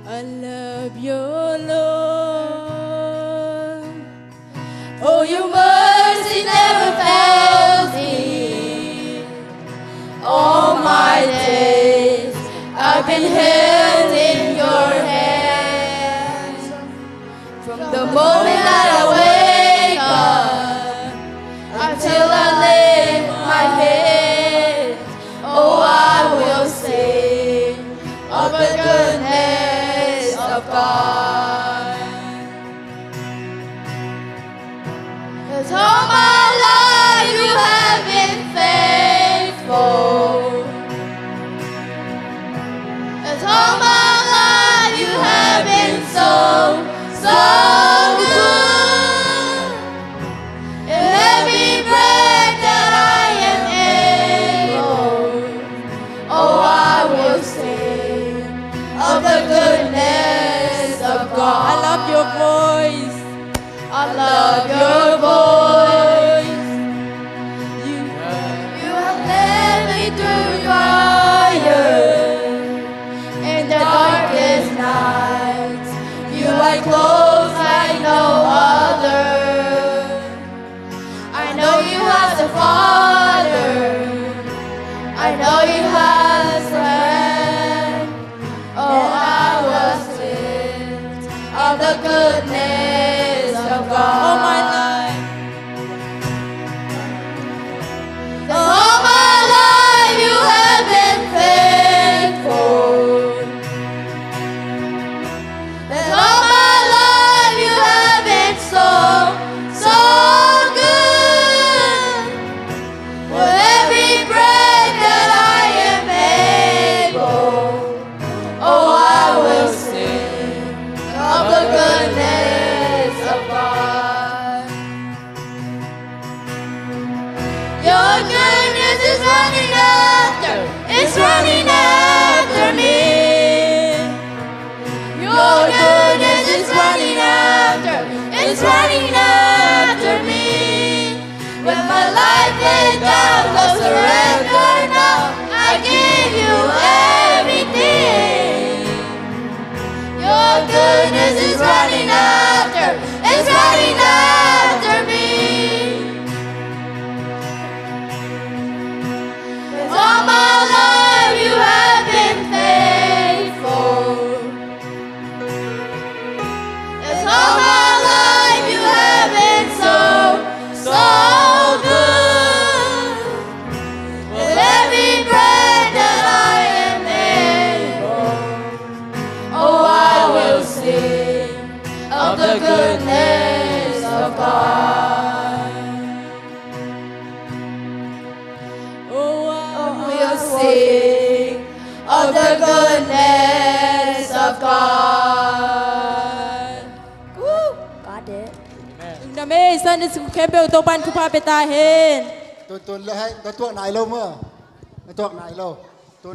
I love your Lord. Oh, your mercy never fails me. All my days I've been held in your hands. From the moment that I wake up until I lay my head, oh, I will sing of the goodness of God. 'Cause all my life you have been faithful. 'Cause all my life you have been so good. And every breath that I am able, oh, I will sing of the goodness of God. I love your voice. I love your voice. You have led me through fire in the darkest nights. You are close like no other. I know you as a father. I know you as a friend. Oh, I was filled of the goodness of God. All my life. All my life you have been faithful. And all my life you have been so good. With every breath that I am able, oh, I will sing of the goodness of God. Your goodness is running after, it's running after me. Your goodness is running after, it's running after me. With my life laid down, I surrender now. I give you everything. Your goodness is running after, it's running after me. All my life you have been faithful. Yes, all my life you have been so good. With every breath that I am able, oh, I will sing of the goodness of God. Oh, I will sing of the goodness of God. Woo! Got it. Name San is Campbell Topan Kupapeta Hen. Tôi lấy hai tôi tuộc này lâu mưa, tôi tuộc này lâu, tôi